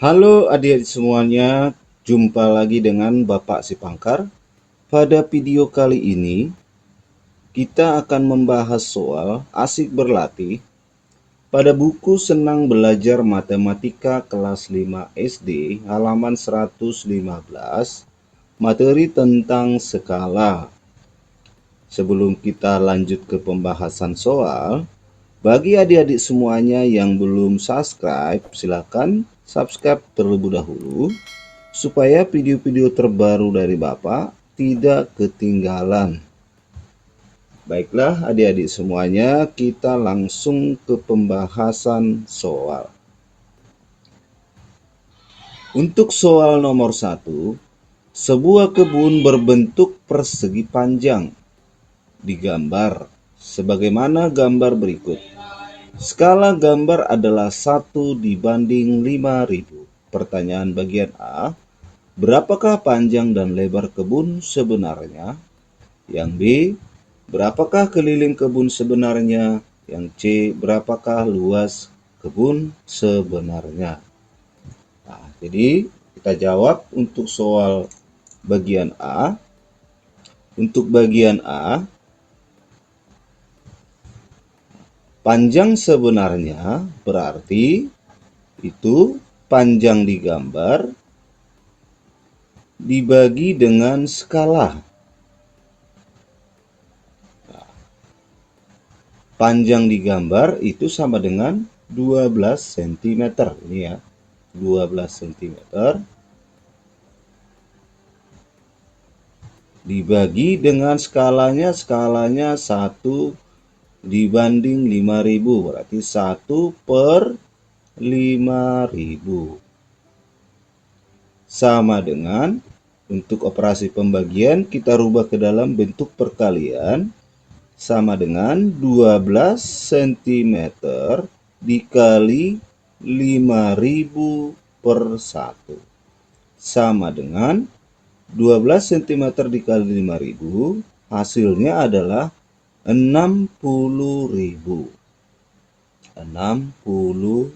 Halo adik-adik semuanya, jumpa lagi dengan Bapak Sipangkar. Pada video kali ini, kita akan membahas soal asik berlatih pada buku Senang Belajar Matematika kelas 5 SD halaman 115, materi tentang skala. Sebelum kita lanjut ke pembahasan soal, bagi adik-adik semuanya yang belum subscribe, silakan subscribe terlebih dahulu supaya video-video terbaru dari Bapak tidak ketinggalan. Baiklah adik-adik semuanya, kita langsung ke pembahasan soal. Untuk soal nomor 1, sebuah kebun berbentuk persegi panjang digambar sebagaimana gambar berikut. Skala gambar adalah 1:5000. Pertanyaan bagian A, berapakah panjang dan lebar kebun sebenarnya? Yang B, berapakah keliling kebun sebenarnya? Yang C, berapakah luas kebun sebenarnya? Nah, jadi kita jawab untuk soal bagian A. Untuk bagian A, panjang sebenarnya berarti itu panjang digambar dibagi dengan skala. Panjang digambar itu sama dengan 12 cm. Ini ya, 12 cm dibagi dengan skalanya 1:5000, berarti 1/5000. Sama dengan untuk operasi pembagian kita rubah ke dalam bentuk perkalian, sama dengan 12 cm dikali 5000 per 1. Sama dengan 12 cm dikali 5000, hasilnya adalah 60.000. 60.000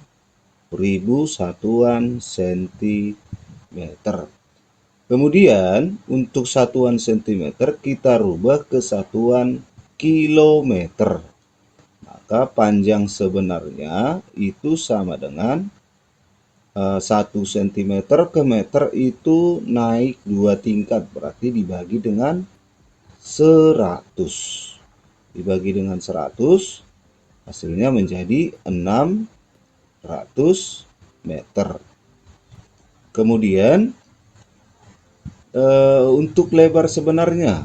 satuan sentimeter. Kemudian untuk satuan sentimeter kita rubah ke satuan kilometer. Maka panjang sebenarnya itu sama dengan 1 cm ke meter itu naik 2 tingkat, berarti dibagi dengan 100. Dibagi dengan 100, hasilnya menjadi 600 meter. Kemudian untuk lebar sebenarnya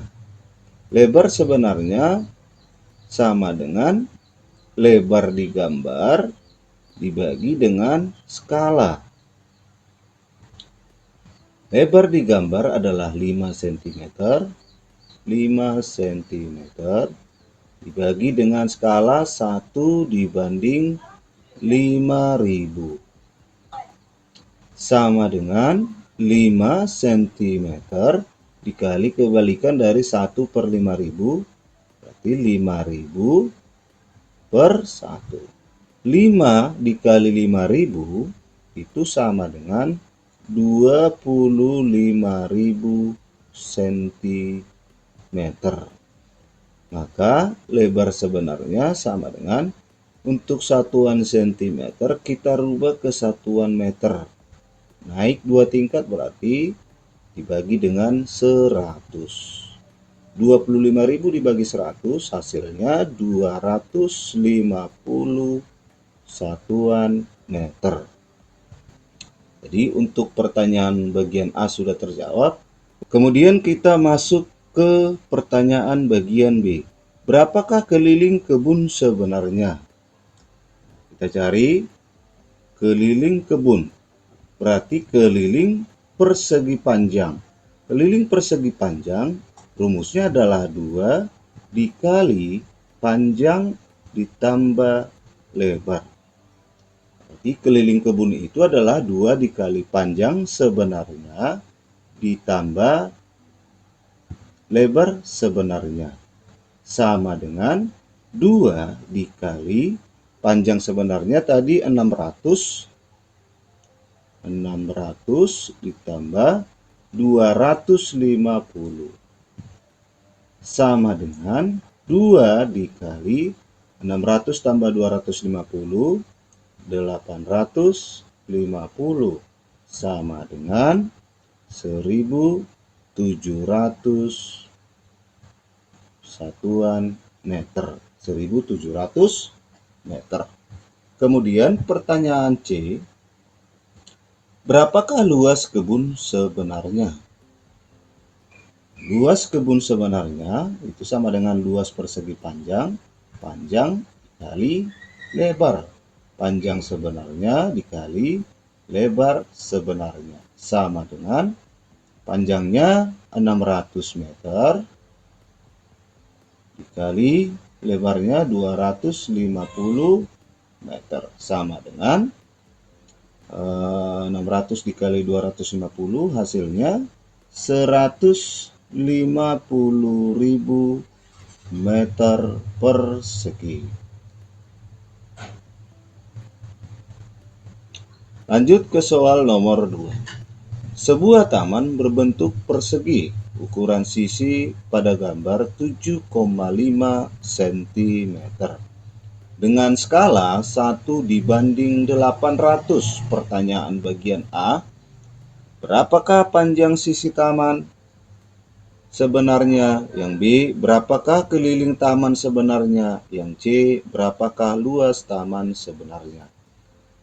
sama dengan lebar digambar dibagi dengan skala. Lebar digambar adalah 5 cm. 5 cm dibagi dengan skala 1/5000. Sama dengan 5 cm dikali kebalikan dari 1/5000, berarti 5000 per 1. 5 dikali 5000 itu sama dengan 25.000 cm. Maka lebar sebenarnya sama dengan untuk satuan cm kita rubah ke satuan meter. Naik 2 tingkat berarti dibagi dengan 100. 25.000 dibagi 100 hasilnya 250 satuan meter. Jadi untuk pertanyaan bagian A sudah terjawab. Kemudian kita masuk ke pertanyaan bagian B. Berapakah keliling kebun sebenarnya? Kita cari keliling kebun. Berarti keliling persegi panjang. Keliling persegi panjang rumusnya adalah 2 dikali panjang ditambah lebar. Jadi keliling kebun itu adalah 2 dikali panjang sebenarnya ditambah lebar sebenarnya. Sama dengan 2 dikali panjang sebenarnya tadi 600 600 ditambah 250 sama dengan 2 dikali 600 tambah 250, 850 sama dengan 1700 satuan meter. 1700 meter. Kemudian pertanyaan C, berapakah luas kebun sebenarnya? Luas kebun sebenarnya itu sama dengan luas persegi panjang dikali lebar. Panjang sebenarnya dikali lebar sebenarnya. Sama dengan panjangnya 600 meter dikali lebarnya 250 meter. Sama dengan 600 dikali 250 hasilnya 150.000 meter persegi. Lanjut ke soal nomor 2. Sebuah taman berbentuk persegi, ukuran sisi pada gambar 7,5 cm. Dengan skala 1:800. Pertanyaan bagian A, berapakah panjang sisi taman sebenarnya? Yang B, berapakah keliling taman sebenarnya? Yang C, berapakah luas taman sebenarnya?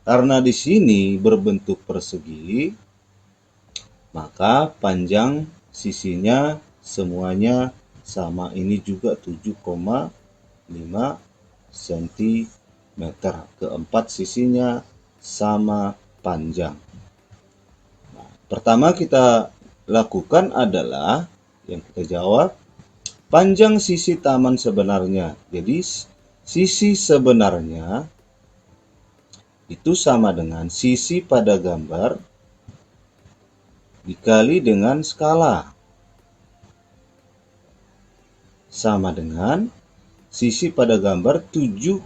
Karena di sini berbentuk persegi, maka panjang sisinya semuanya sama. Ini juga 7,5 cm. Keempat sisinya sama panjang. Nah, pertama kita lakukan adalah yang kita jawab panjang sisi taman sebenarnya. Jadi sisi sebenarnya itu sama dengan sisi pada gambar dikali dengan skala. Sama dengan sisi pada gambar 7,5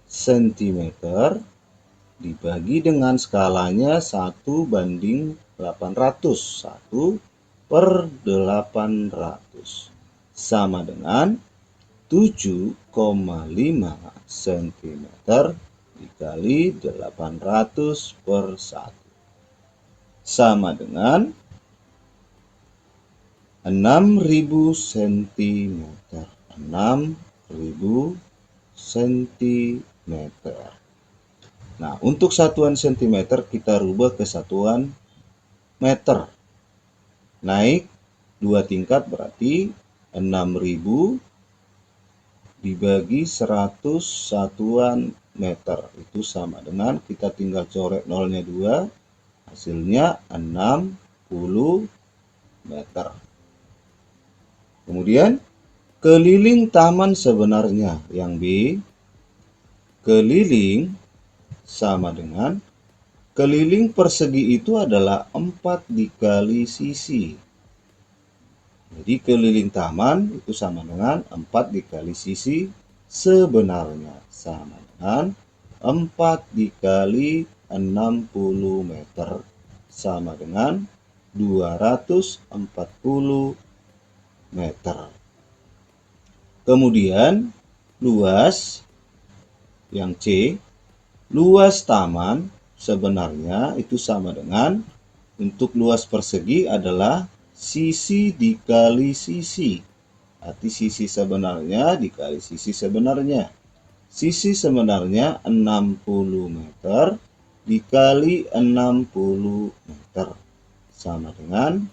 cm dibagi dengan skalanya 1:800. 1/800 sama dengan 7,5 cm dikali 800/1 sama dengan 6.000 cm. 6.000 cm. Nah, untuk satuan cm kita rubah ke satuan meter. Naik 2 tingkat berarti 6.000 dibagi 100 satuan meter. Itu sama dengan, kita tinggal coret nolnya 2, hasilnya 60 meter. Kemudian keliling taman sebenarnya. Yang B, keliling sama dengan keliling persegi itu adalah 4 dikali sisi. Jadi keliling taman itu sama dengan 4 dikali sisi sebenarnya. Sama dengan 4 dikali 60 meter. Sama dengan 240 meter. Kemudian luas yang C, luas taman sebenarnya itu sama dengan, untuk luas persegi adalah sisi dikali sisi. Arti sisi sebenarnya dikali sisi sebenarnya. Sisi sebenarnya 60 meter dikali 60 meter. Sama dengan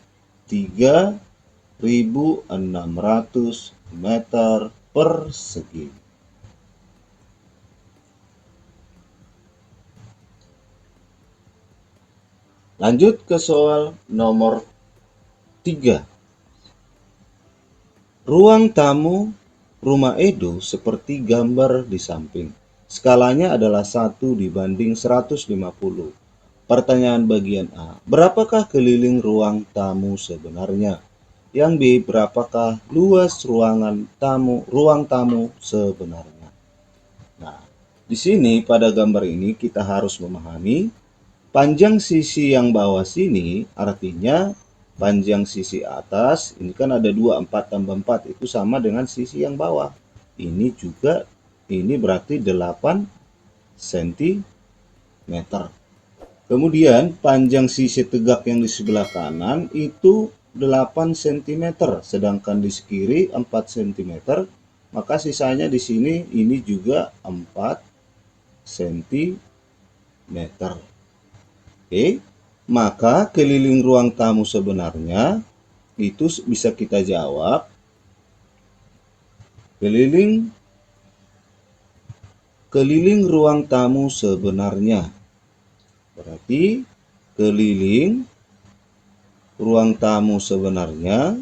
3.600 meter persegi. Lanjut ke soal nomor 3. Ruang tamu rumah Edo seperti gambar di samping. Skalanya adalah 1:150. Pertanyaan bagian A, berapakah keliling ruang tamu sebenarnya? Yang B, berapakah luas ruang tamu sebenarnya? Nah, di sini pada gambar ini kita harus memahami Panjang sisi yang bawah sini artinya panjang sisi atas, ini kan ada 2, 4 tambah 4 itu sama dengan sisi yang bawah. Ini juga, ini berarti 8 cm. Kemudian panjang sisi tegak yang di sebelah kanan itu 8 cm, sedangkan di kiri 4 cm, maka sisanya di sini ini juga 4 cm. Oke, maka keliling ruang tamu sebenarnya itu bisa kita jawab keliling ruang tamu sebenarnya. Berarti keliling ruang tamu sebenarnya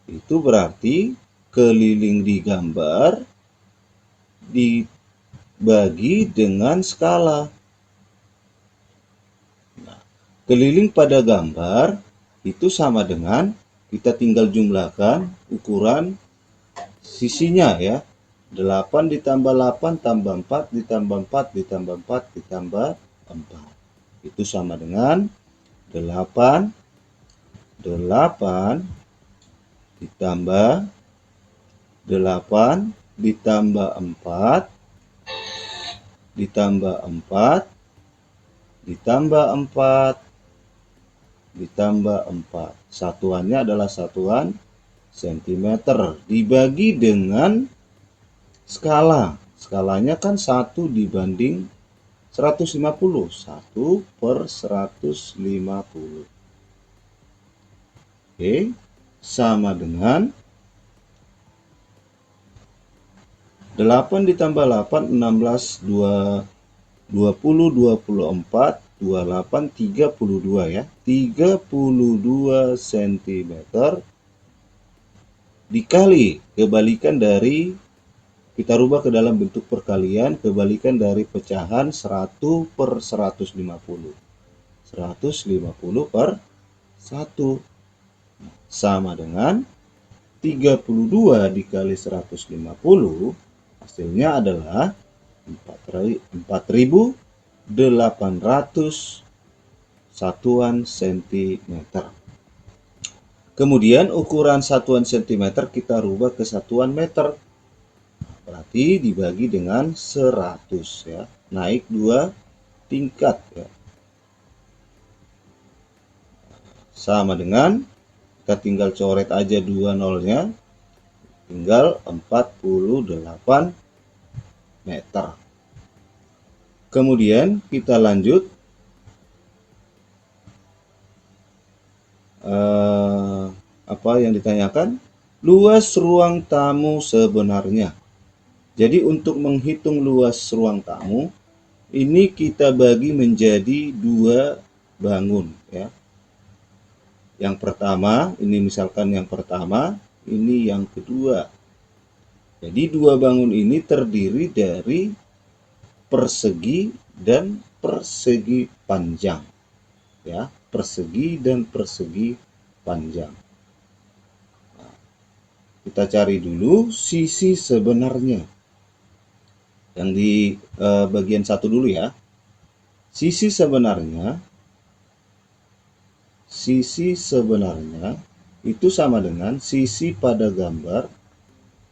itu berarti keliling di gambar dibagi dengan skala. Keliling pada gambar itu sama dengan kita tinggal jumlahkan ukuran sisinya ya. 8 ditambah 8 tambah 4 ditambah 4 ditambah 4 ditambah 4. Itu sama dengan 8 ditambah 8 ditambah 4 ditambah 4 ditambah 4 ditambah 4. Satuannya adalah satuan cm dibagi dengan skala. Skalanya kan 1 dibanding 150. 1/150. Oke, sama dengan 8 ditambah 8, 16, 20, 24, 28, 32 ya. 32 cm dikali kebalikan dari, kita rubah ke dalam bentuk perkalian, kebalikan dari pecahan 1/150. 150 per 1 sama dengan 32 dikali 150, hasilnya adalah 4.800 satuan cm. Kemudian ukuran satuan cm kita rubah ke satuan meter. Berarti dibagi dengan 100 ya. Naik 2 tingkat ya. Sama dengan, kita tinggal coret aja 2 nolnya, tinggal 48 meter. Kemudian kita lanjut apa yang ditanyakan? Luas ruang tamu sebenarnya. Jadi untuk menghitung luas ruang tamu, ini kita bagi menjadi 2 bangun ya. Yang pertama, ini misalkan yang pertama, ini yang kedua. Jadi 2 bangun ini terdiri dari persegi dan persegi panjang. Ya, persegi dan persegi panjang. Nah, kita cari dulu sisi sebenarnya. Yang di bagian 1 dulu ya. Sisi sebenarnya itu sama dengan sisi pada gambar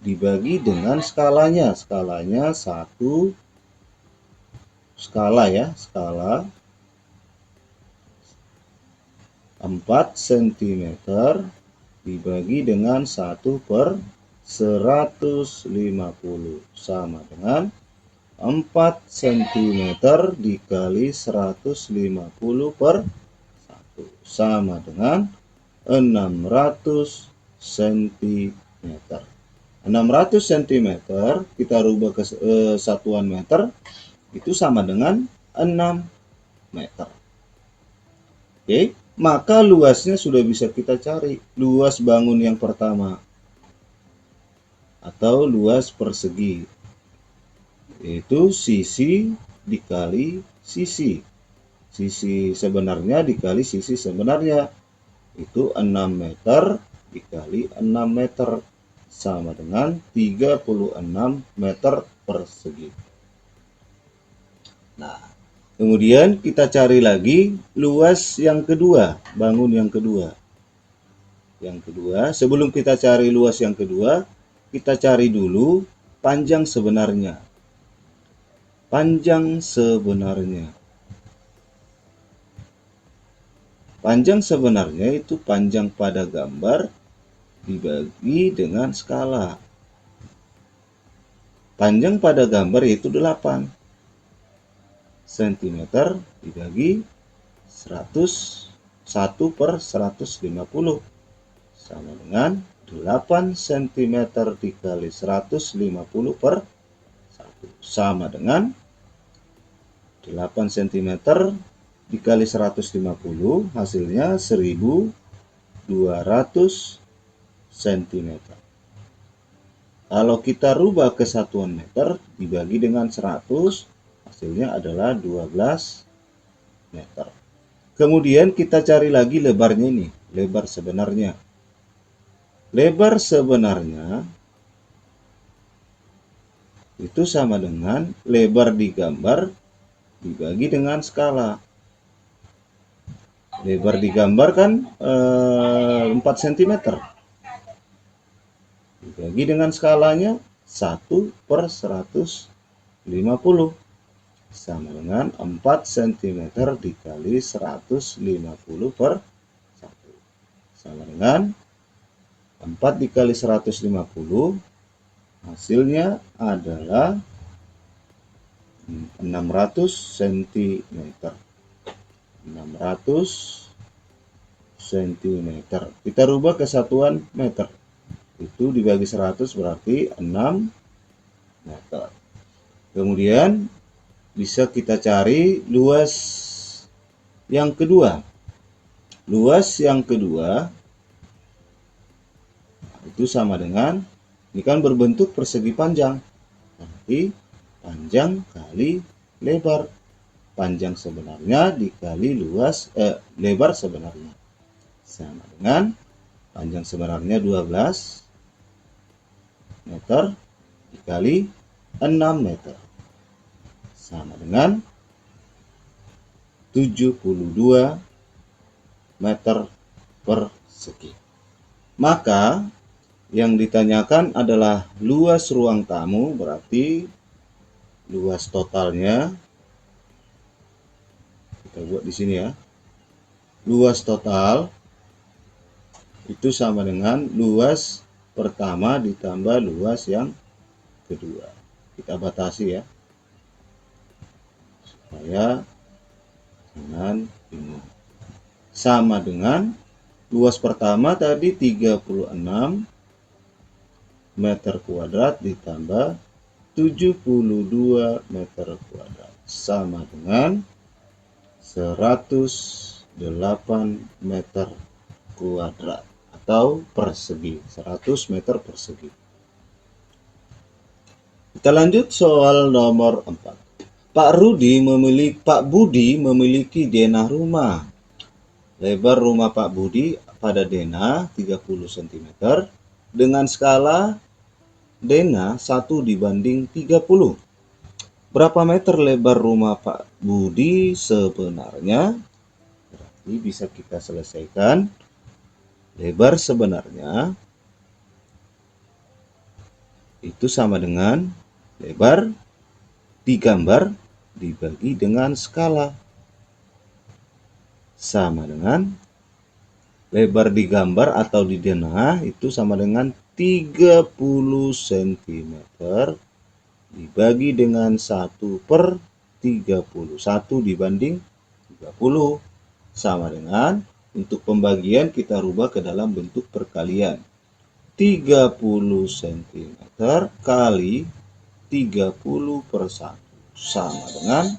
dibagi dengan skalanya. Skalanya 1 skala ya, skala 4 cm dibagi dengan 1/150 sama dengan 4 cm dikali 150 per 1 sama dengan 600 cm. 600 cm kita rubah ke satuan meter, itu sama dengan 6 meter. Oke, maka luasnya sudah bisa kita cari. Luas bangun yang pertama atau luas persegi, yaitu sisi dikali sisi. Sisi sebenarnya dikali sisi sebenarnya, itu 6 meter dikali 6 meter sama dengan 36 meter persegi. Nah, Kemudian kita cari lagi luas yang kedua, bangun yang kedua. Yang kedua, sebelum kita cari luas yang kedua, kita cari dulu panjang sebenarnya. Panjang sebenarnya. Panjang sebenarnya itu panjang pada gambar dibagi dengan skala. Panjang pada gambar yaitu 8 cm dibagi 101/150 sama dengan 8 cm dikali 150/1 sama dengan 8 cm dikali 150 hasilnya 1200 cm. Kalau kita rubah ke satuan meter dibagi dengan 100 hasilnya adalah 12 meter. Kemudian kita cari lagi lebarnya ini, lebar sebenarnya. Lebar sebenarnya itu sama dengan lebar di gambar dibagi dengan skala. Lebar di gambar kan 4 cm. Dibagi dengan skalanya 1/150 sama dengan 4 cm dikali 150/1 sama dengan 4 dikali 150 hasilnya adalah 600 cm. 600 cm. Kita rubah ke satuan meter. Itu dibagi 100 berarti 6 meter. Kemudian bisa kita cari luas yang kedua. Luas yang kedua itu sama dengan, ini kan berbentuk persegi panjang. Berarti panjang kali lebar. Panjang sebenarnya dikali luas lebar sebenarnya sama dengan panjang sebenarnya 12 meter dikali 6 meter sama dengan 72 meter persegi. Maka yang ditanyakan adalah luas ruang tamu, berarti luas totalnya kita buat di sini ya. Luas total itu sama dengan luas pertama ditambah luas yang kedua. Kita batasi ya, supaya jangan bingung. Sama dengan luas pertama tadi 36 meter kuadrat ditambah 72 meter kuadrat sama dengan 108 meter kuadrat atau persegi, 100 meter persegi. Kita lanjut soal nomor 4. Pak Budi memiliki denah rumah. Lebar rumah Pak Budi pada denah 30 cm dengan skala denah 1/30. Berapa meter lebar rumah Pak Budi sebenarnya? Berarti bisa kita selesaikan. Lebar sebenarnya itu sama dengan lebar di gambar dibagi dengan skala. Sama dengan lebar di gambar atau di denah itu sama dengan 30 cm dibagi dengan 1/30. 1 dibanding 30 sama dengan, untuk pembagian kita rubah ke dalam bentuk perkalian. 30 cm kali 30/1 sama dengan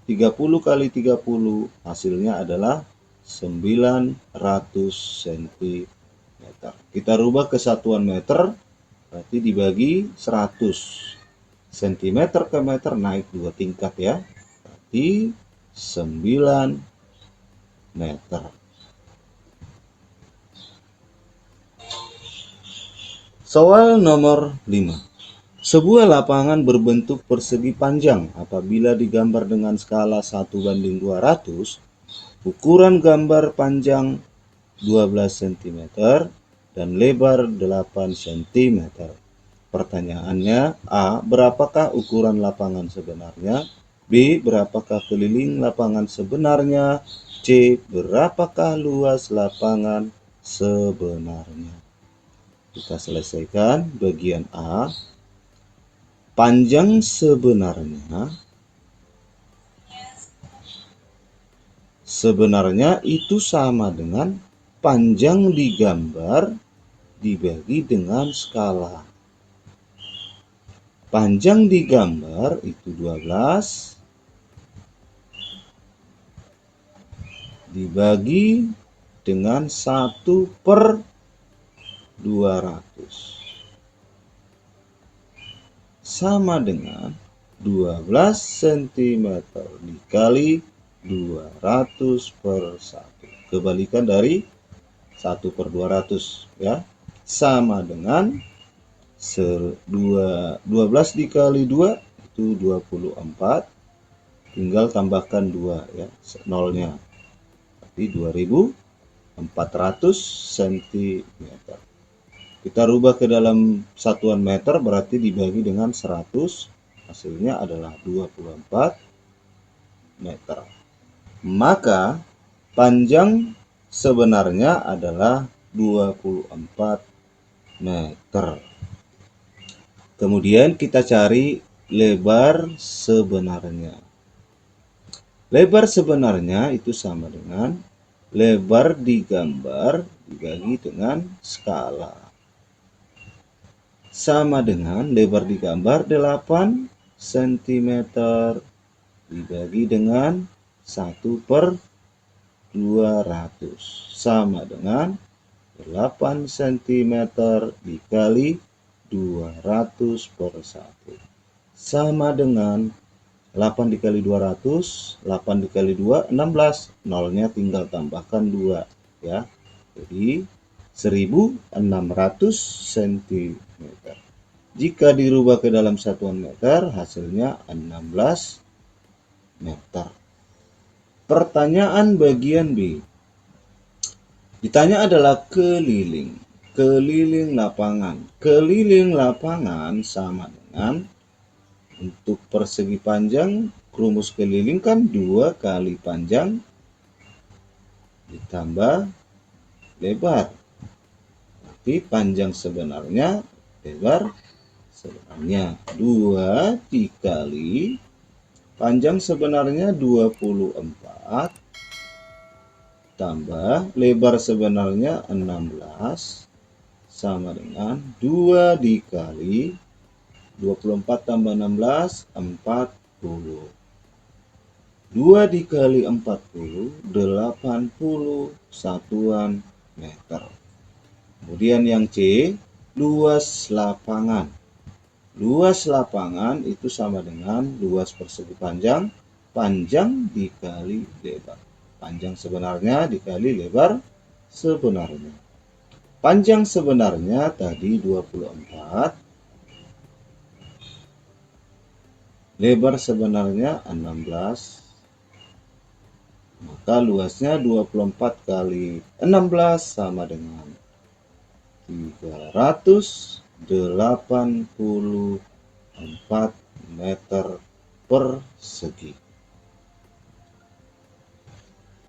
30 kali 30 hasilnya adalah 900 cm. Kita rubah ke satuan meter, berarti dibagi 100. cm ke meter naik 2 tingkat ya. Berarti 9 meter. Soal nomor 5. Sebuah lapangan berbentuk persegi panjang apabila digambar dengan skala 1:200, ukuran gambar panjang 12 cm dan lebar 8 cm. Pertanyaannya, A. Berapakah ukuran lapangan sebenarnya? B. Berapakah keliling lapangan sebenarnya? C. Berapakah luas lapangan sebenarnya? Kita selesaikan bagian A. Panjang sebenarnya itu sama dengan panjang digambar dibagi dengan skala. Panjang digambar itu 12 dibagi dengan 1/200 sama dengan 12 cm dikali 200/1. Kebalikan dari 1/200 ya. Sama dengan 12 dikali 2 itu 24. Tinggal tambahkan 2 ya, nolnya. Berarti 2400 cm. Kita rubah ke dalam satuan meter, berarti dibagi dengan 100, hasilnya adalah 24 meter. Maka panjang sebenarnya adalah 24 meter. Kemudian kita cari lebar sebenarnya. Lebar sebenarnya itu sama dengan lebar digambar dibagi dengan skala. Sama dengan lebar digambar 8 cm dibagi dengan 1/200 sama dengan 8 cm dikali 200/1 sama dengan 8 dikali 200, 8 dikali 2, 16. Nolnya tinggal tambahkan 2 ya. Jadi 1600 cm. Jika dirubah ke dalam satuan meter, hasilnya 16 meter. Pertanyaan bagian B. Ditanya adalah keliling. Keliling lapangan. Keliling lapangan sama dengan untuk persegi panjang, rumus keliling kan 2 kali panjang ditambah lebar. Berarti panjang sebenarnya, lebar sebenarnya 2 dikali panjang sebenarnya 24 tambah lebar sebenarnya 16 sama dengan 2 dikali 24 tambah 16, 40. 2 dikali 40, 80 satuan meter. Kemudian yang C, luas lapangan. Luas lapangan itu sama dengan luas persegi panjang, panjang dikali lebar. Panjang sebenarnya dikali lebar sebenarnya. Panjang sebenarnya tadi 24, lebar sebenarnya 16, maka luasnya 24 kali 16 sama dengan 384 meter persegi.